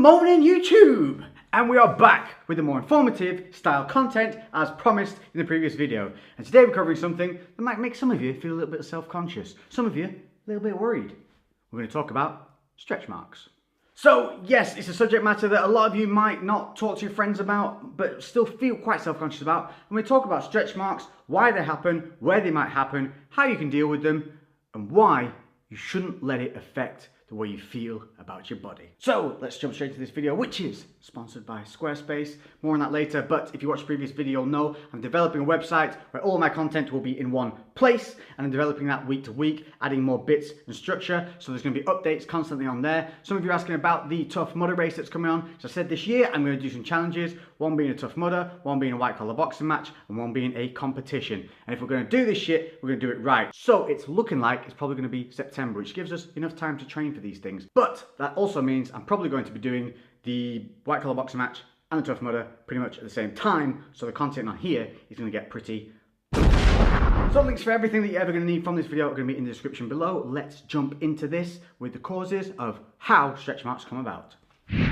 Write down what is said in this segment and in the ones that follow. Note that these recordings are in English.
Morning YouTube! And we are back with the more informative style content as promised in the previous video. And today we're covering something that might make some of you feel a little bit self-conscious, some of you a little bit worried. We're going to talk about stretch marks. So yes, it's a subject matter that a lot of you might not talk to your friends about, but still feel quite self-conscious about. And we talk about stretch marks, why they happen, where they might happen, how you can deal with them, and why you shouldn't let it affect the way you feel about your body. So let's jump straight to this video, which is sponsored by Squarespace. More on that later, but if you watched the previous video, you'll know I'm developing a website where all my content will be in one place, and I'm developing that week to week, adding more bits and structure. So there's going to be updates constantly on there. Some of you are asking about the Tough Mudder race that's coming on. As I said, this year I'm going to do some challenges, one being a Tough Mudder, one being a white collar boxing match, and one being a competition. And if we're going to do this shit, we're going to do it right. So it's looking like it's probably going to be September, which gives us enough time to train for these things. But that also means I'm probably going to be doing the white collar boxing match and the Tough Mudder pretty much at the same time, so the content on here is going to get pretty. So links for everything that you're ever going to need from this video are going to be in the description below. Let's jump into this with the causes of how stretch marks come about.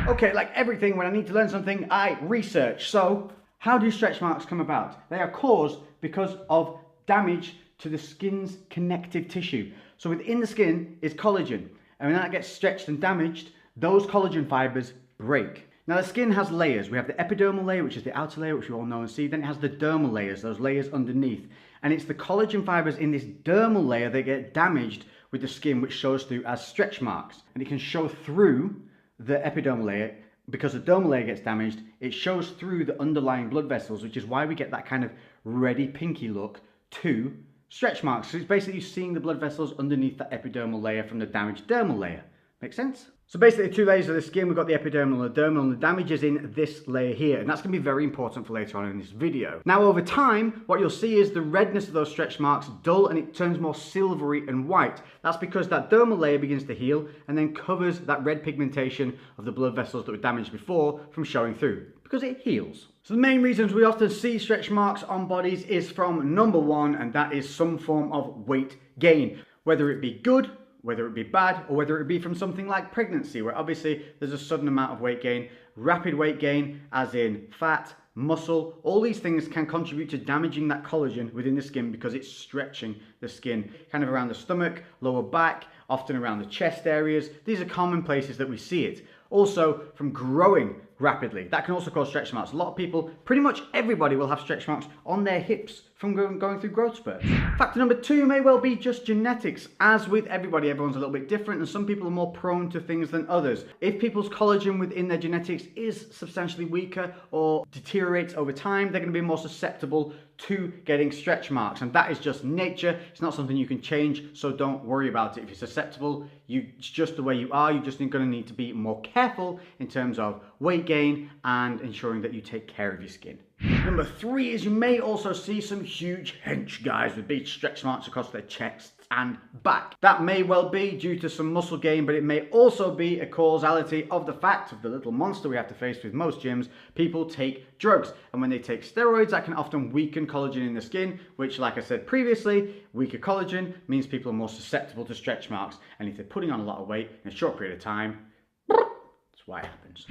Okay, like everything, when I need to learn something, I research. So how do stretch marks come about? They are caused because of damage to the skin's connective tissue. So within the skin is collagen, and when that gets stretched and damaged, those collagen fibers break. Now the skin has layers. We have the epidermal layer, which is the outer layer, which you all know and see. Then it has the dermal layers, those layers underneath. And it's the collagen fibers in this dermal layer that get damaged with the skin, which shows through as stretch marks. And it can show through the epidermal layer. Because the dermal layer gets damaged, it shows through the underlying blood vessels, which is why we get that kind of reddy pinky look to stretch marks. So it's basically seeing the blood vessels underneath that epidermal layer from the damaged dermal layer. Make sense? So basically two layers of the skin, we've got the epidermal and the dermal, and the damage is in this layer here, and that's going to be very important for later on in this video. Now over time, what you'll see is the redness of those stretch marks dull and it turns more silvery and white. That's because that dermal layer begins to heal and then covers that red pigmentation of the blood vessels that were damaged before from showing through, because it heals. So the main reasons we often see stretch marks on bodies is from number one, and that is some form of weight gain, whether it be good, whether it be bad, or whether it be from something like pregnancy, where obviously there's a sudden amount of weight gain. Rapid weight gain, as in fat, muscle, all these things can contribute to damaging that collagen within the skin because it's stretching the skin, kind of around the stomach, lower back, often around the chest areas. These are common places that we see it. Also, from growing rapidly, that can also cause stretch marks. A lot of people, pretty much everybody, will have stretch marks on their hips from going through growth spurts. Factor number two may well be just genetics. As with everybody, everyone's a little bit different, and some people are more prone to things than others. If people's collagen within their genetics is substantially weaker or deteriorates over time, they're going to be more susceptible to getting stretch marks, and that is just nature. It's not something you can change, so don't worry about it. If you're susceptible, it's just the way you are. You're just going to need to be more careful in terms of weight gain and ensuring that you take care of your skin. Number three is you may also see some huge hench guys with big stretch marks across their chests and back. That may well be due to some muscle gain, but it may also be a causality of the fact of the little monster we have to face with most gyms. People take drugs, and when they take steroids, that can often weaken collagen in the skin, which, like I said previously, weaker collagen means people are more susceptible to stretch marks, and if they're putting on a lot of weight in a short period of time, that's why it happens.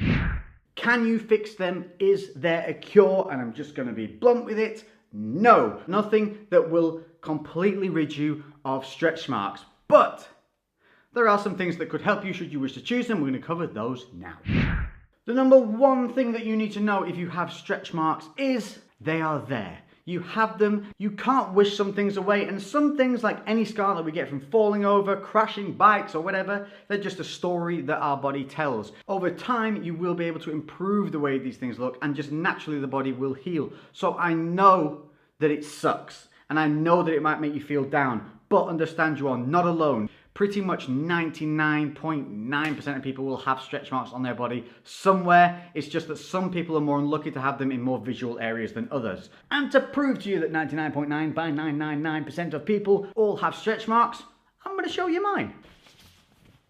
Can you fix them? Is there a cure? And I'm just going to be blunt with it. No, nothing that will completely rid you of stretch marks. But there are some things that could help you should you wish to choose them. We're going to cover those now. The number one thing that you need to know if you have stretch marks is they are there. You have them, you can't wish some things away, and some things, like any scar that we get from falling over, crashing bikes or whatever, they're just a story that our body tells. Over time, you will be able to improve the way these things look, and just naturally the body will heal. So I know that it sucks, and I know that it might make you feel down, but understand you are not alone. Pretty much 99.9% of people will have stretch marks on their body somewhere. It's just that some people are more unlucky to have them in more visual areas than others. And to prove to you that 99.999% of people all have stretch marks, I'm going to show you mine.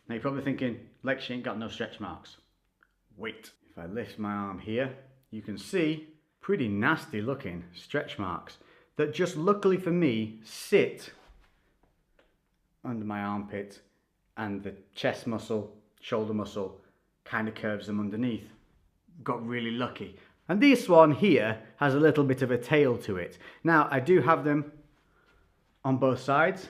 Now you're probably thinking, Lex, she ain't got no stretch marks. Wait. If I lift my arm here, you can see pretty nasty looking stretch marks that just luckily for me sit under my armpit and the chest muscle, shoulder muscle, kind of curves them underneath. Got really lucky. And this one here has a little bit of a tail to it. Now, I do have them on both sides.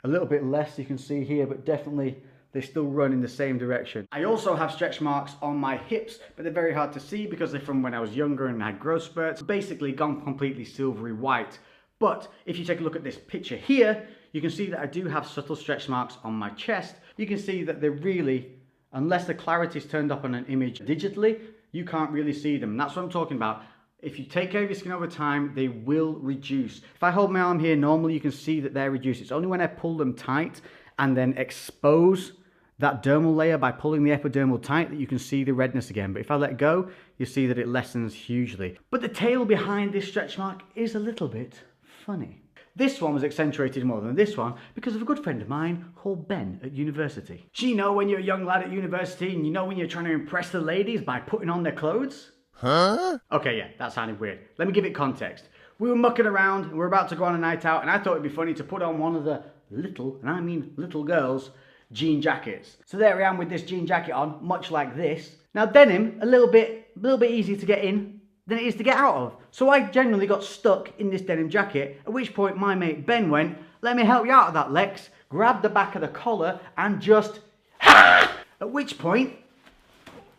A little bit less, you can see here, but definitely they still run in the same direction. I also have stretch marks on my hips, but they're very hard to see because they're from when I was younger and had growth spurts. Basically gone completely silvery white. But if you take a look at this picture here, you can see that I do have subtle stretch marks on my chest. You can see that they're really, unless the clarity is turned up on an image digitally, you can't really see them. And that's what I'm talking about. If you take care of your skin over time, they will reduce. If I hold my arm here, normally you can see that they're reduced. It's only when I pull them tight and then expose that dermal layer by pulling the epidermal tight that you can see the redness again. But if I let go, you see that it lessens hugely. But the tail behind this stretch mark is a little bit funny. This one was accentuated more than this one because of a good friend of mine called Ben at university. So you know when you're a young lad at university and you know when you're trying to impress the ladies by putting on their clothes? Huh? Okay, yeah, that sounded weird. Let me give it context. We were mucking around and we're about to go on a night out and I thought it'd be funny to put on one of the little, and I mean little girls, jean jackets. So there I am with this jean jacket on, much like this. Now denim, a little bit easier to get in than it is to get out of. So I generally got stuck in this denim jacket, at which point my mate Ben went, "Let me help you out of that, Lex," grabbed the back of the collar and just at which point,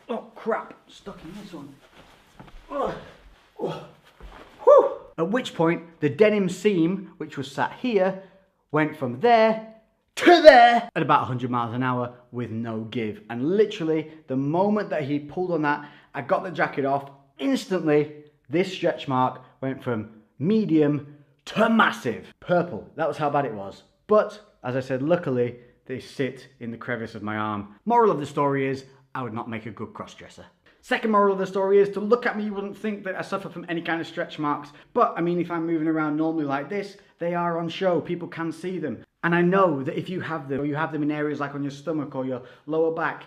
oh crap, stuck in this one. At which point the denim seam, which was sat here, went from there to there at about 100 miles an hour with no give. And literally the moment that he pulled on that, I got the jacket off, instantly this stretch mark went from medium to massive. Purple, that was how bad it was. But as I said, luckily they sit in the crevice of my arm. Moral of the story is, I would not make a good cross-dresser. Second moral of the story is, to look at me you wouldn't think that I suffer from any kind of stretch marks. But I mean, if I'm moving around normally like this, they are on show, people can see them. And I know that if you have them, or you have them in areas like on your stomach or your lower back,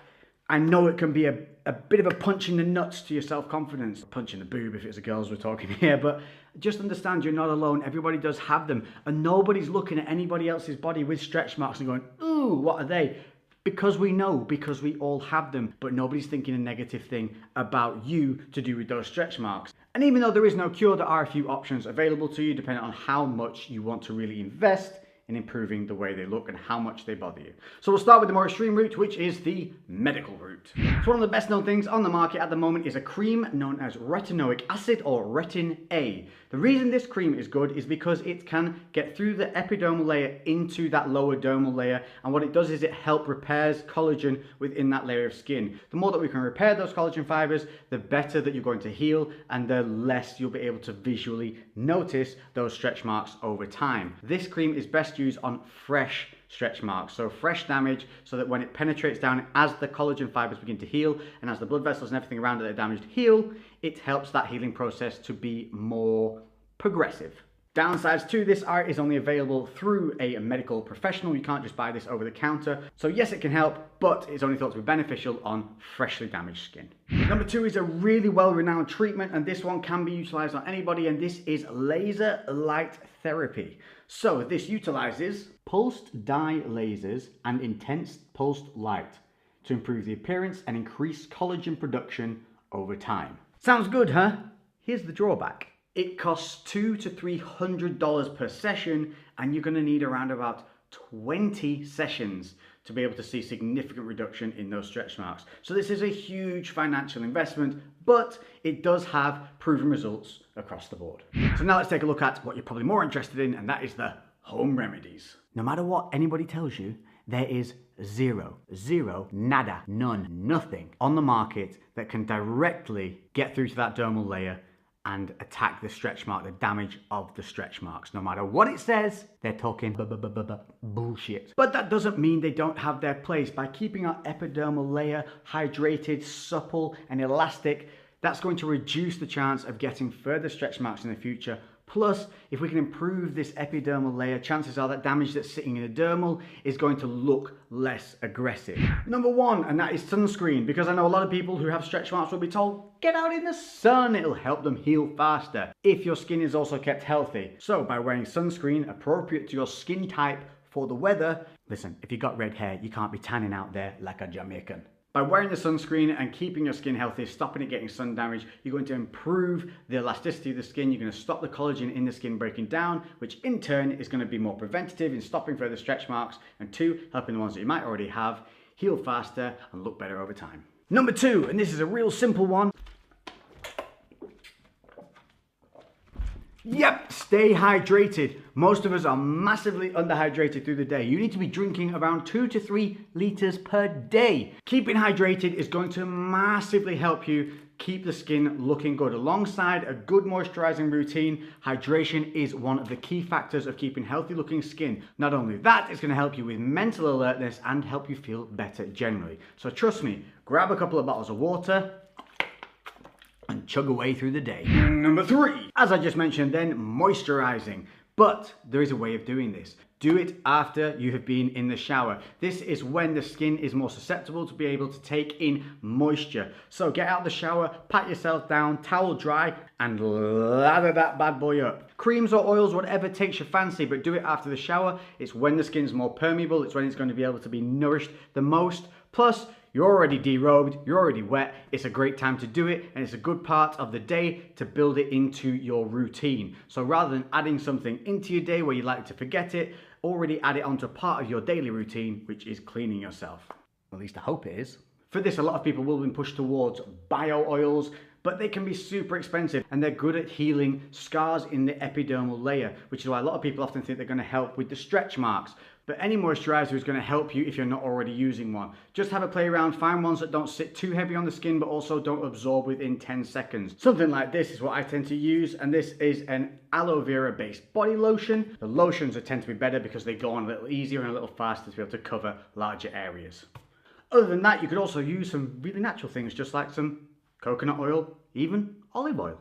I know it can be a bit of a punch in the nuts to your self-confidence. Punch in the boob if it's a girls we're talking here, but just understand you're not alone. Everybody does have them. And nobody's looking at anybody else's body with stretch marks and going, ooh, what are they? Because we know, because we all have them, but nobody's thinking a negative thing about you to do with those stretch marks. And even though there is no cure, there are a few options available to you depending on how much you want to really invest in improving the way they look and how much they bother you. So we'll start with the more extreme route, which is the medical route. So one of the best known things on the market at the moment is a cream known as retinoic acid, or Retin A. The reason this cream is good is because it can get through the epidermal layer into that lower dermal layer, and what it does is it helps repairs collagen within that layer of skin. The more that we can repair those collagen fibers, the better that you're going to heal, and the less you'll be able to visually notice those stretch marks over time. This cream is best used on fresh stretch marks, so fresh damage, so that when it penetrates down, as the collagen fibers begin to heal and as the blood vessels and everything around it that are damaged heal, it helps that healing process to be more progressive. Downsides to this art is only available through a medical professional. You can't just buy this over the counter. So yes, it can help, but it's only thought to be beneficial on freshly damaged skin. Number two is a really well-renowned treatment, and this one can be utilized on anybody, and this is laser light therapy. So this utilizes pulsed dye lasers and intense pulsed light to improve the appearance and increase collagen production over time. Sounds good, huh? Here's the drawback. It costs $200 to $300 per session, and you're going to need around about 20 sessions to be able to see significant reduction in those stretch marks. So this is a huge financial investment, but it does have proven results across the board. So now let's take a look at what you're probably more interested in, and that is the home remedies. No matter what anybody tells you, there is zero, nada, none, nothing on the market that can directly get through to that dermal layer and attack the stretch mark, the damage of the stretch marks. No matter what it says, they're talking bullshit. But that doesn't mean they don't have their place. By keeping our epidermal layer hydrated, supple, and elastic, that's going to reduce the chance of getting further stretch marks in the future. Plus, if we can improve this epidermal layer, chances are that damage that's sitting in the dermal is going to look less aggressive. Number one, and that is sunscreen, because I know a lot of people who have stretch marks will be told, get out in the sun, it'll help them heal faster, if your skin is also kept healthy. So by wearing sunscreen appropriate to your skin type for the weather, listen, if you've got red hair, you can't be tanning out there like a Jamaican. By wearing the sunscreen and keeping your skin healthy, stopping it getting sun damage, you're going to improve the elasticity of the skin, you're going to stop the collagen in the skin breaking down, which in turn is going to be more preventative in stopping further stretch marks, and 2, helping the ones that you might already have heal faster and look better over time. Number 2, and this is a real simple one. Yep, stay hydrated. Most of us are massively underhydrated through the day. You need to be drinking around 2 to 3 liters per day. Keeping hydrated is going to massively help you keep the skin looking good. Alongside a good moisturizing routine, hydration is one of the key factors of keeping healthy looking skin. Not only that, it's going to help you with mental alertness and help you feel better generally. So trust me, grab a couple of bottles of water and chug away through the day. Number 3, as I just mentioned then, moisturizing. But there is a way of doing this. Do it after you have been in the shower. This is when the skin is more susceptible to be able to take in moisture. So get out of the shower, pat yourself down, towel dry, and lather that bad boy up. Creams or oils, whatever takes your fancy, but do it after the shower. It's when the skin's more permeable, it's when it's going to be able to be nourished the most. Plus, you're already derobed, you're already wet, it's a great time to do it, and it's a good part of the day to build it into your routine. So rather than adding something into your day where you like to forget it, already add it onto a part of your daily routine, which is cleaning yourself. At least I hope it is. For this, a lot of people will be pushed towards bio oils, but they can be super expensive and they're good at healing scars in the epidermal layer, which is why a lot of people often think they're going to help with the stretch marks. But any moisturizer is going to help you if you're not already using one. Just have a play around, find ones that don't sit too heavy on the skin but also don't absorb within 10 seconds. Something like this is what I tend to use, and this is an aloe vera based body lotion. The lotions tend to be better because they go on a little easier and a little faster to be able to cover larger areas. Other than that, you could also use some really natural things, just like some coconut oil, even olive oil.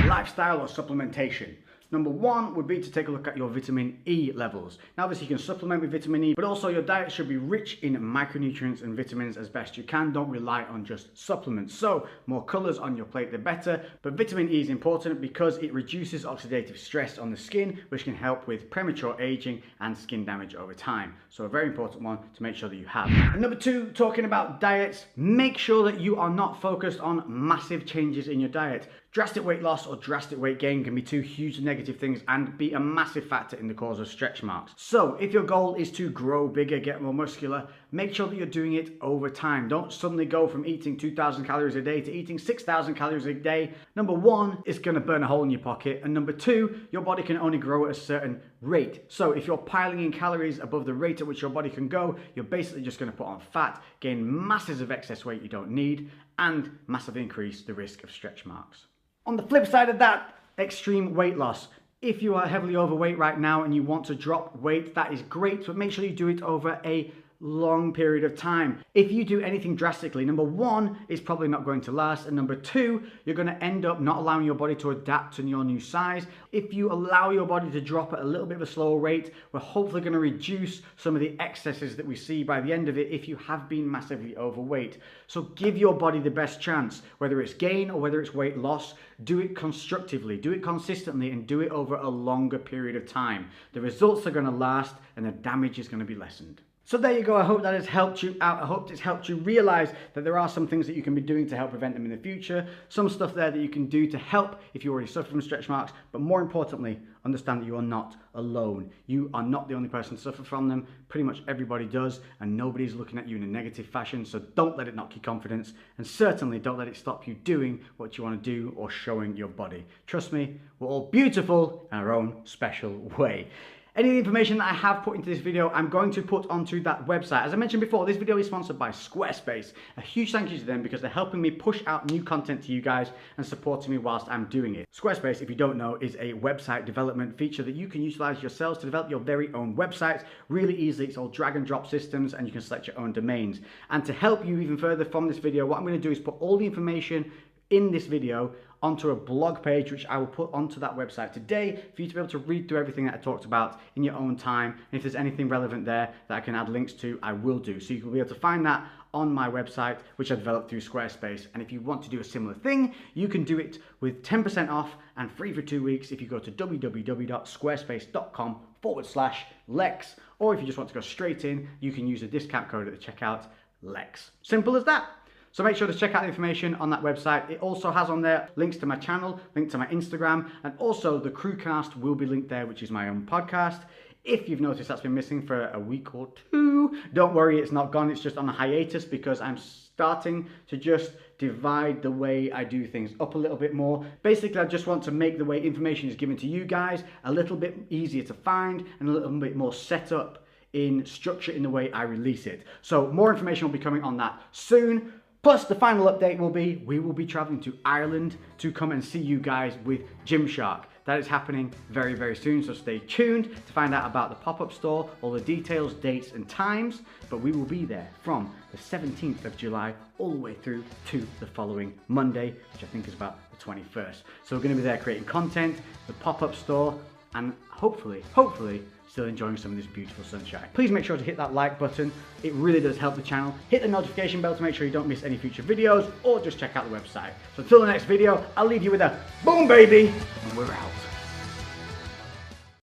Lifestyle or supplementation. Number 1 would be to take a look at your vitamin E levels. Now obviously you can supplement with vitamin E, but also your diet should be rich in micronutrients and vitamins as best you can. Don't rely on just supplements. So more colors on your plate the better, but vitamin E is important because it reduces oxidative stress on the skin, which can help with premature aging and skin damage over time. So a very important one to make sure that you have. And number 2, talking about diets, make sure that you are not focused on massive changes in your diet. Drastic weight loss or drastic weight gain can be 2 huge negative things and be a massive factor in the cause of stretch marks. So if your goal is to grow bigger, get more muscular, make sure that you're doing it over time. Don't suddenly go from eating 2,000 calories a day to eating 6,000 calories a day. Number 1, it's going to burn a hole in your pocket. And number 2, your body can only grow at a certain rate. So if you're piling in calories above the rate at which your body can go, you're basically just going to put on fat, gain masses of excess weight you don't need, and massively increase the risk of stretch marks. On the flip side of that, extreme weight loss. If you are heavily overweight right now and you want to drop weight, that is great, but make sure you do it over a long period of time. If you do anything drastically, number 1, it's probably not going to last, and number 2, you're going to end up not allowing your body to adapt to your new size. If you allow your body to drop at a little bit of a slower rate, we're hopefully going to reduce some of the excesses that we see by the end of it if you have been massively overweight. So give your body the best chance, whether it's gain or whether it's weight loss. Do it constructively, do it consistently, and do it over a longer period of time. The results are going to last and the damage is going to be lessened. So there you go. I hope that has helped you out. I hope it's helped you realize that there are some things that you can be doing to help prevent them in the future. Some stuff there that you can do to help if you already suffer from stretch marks. But more importantly, understand that you are not alone. You are not the only person to suffer from them. Pretty much everybody does, and nobody's looking at you in a negative fashion. So don't let it knock your confidence, and certainly don't let it stop you doing what you want to do or showing your body. Trust me, we're all beautiful in our own special way. Any of the information that I have put into this video, I'm going to put onto that website. As I mentioned before, this video is sponsored by Squarespace. A huge thank you to them because they're helping me push out new content to you guys and supporting me whilst I'm doing it. Squarespace, if you don't know, is a website development feature that you can utilize yourselves to develop your very own websites really easily. It's all drag and drop systems and you can select your own domains. And to help you even further from this video, what I'm going to do is put all the information in this video onto a blog page, which I will put onto that website today for you to be able to read through everything that I talked about in your own time. And if there's anything relevant there that I can add links to, I will do. So you will be able to find that on my website, which I developed through Squarespace. And if you want to do a similar thing, you can do it with 10% off and free for 2 weeks if you go to www.squarespace.com/Lex. Or if you just want to go straight in, you can use the discount code at the checkout, Lex. Simple as that. So make sure to check out the information on that website. It also has on there links to my channel, link to my Instagram, and also the Crewcast will be linked there, which is my own podcast. If you've noticed that's been missing for a week or two, don't worry, it's not gone. It's just on a hiatus because I'm starting to just divide the way I do things up a little bit more. Basically, I just want to make the way information is given to you guys a little bit easier to find and a little bit more set up in structure in the way I release it. So more information will be coming on that soon. Plus, the final update will be, we will be traveling to Ireland to come and see you guys with Gymshark. That is happening very, very soon, so stay tuned to find out about the pop-up store, all the details, dates and times, but we will be there from the 17th of July all the way through to the following Monday, which I think is about the 21st. So we're going to be there creating content, the pop-up store, and hopefully, still enjoying some of this beautiful sunshine. Please make sure to hit that like button. It really does help the channel. Hit the notification bell to make sure you don't miss any future videos, or just check out the website. So until the next video, I'll leave you with a boom baby, and we're out.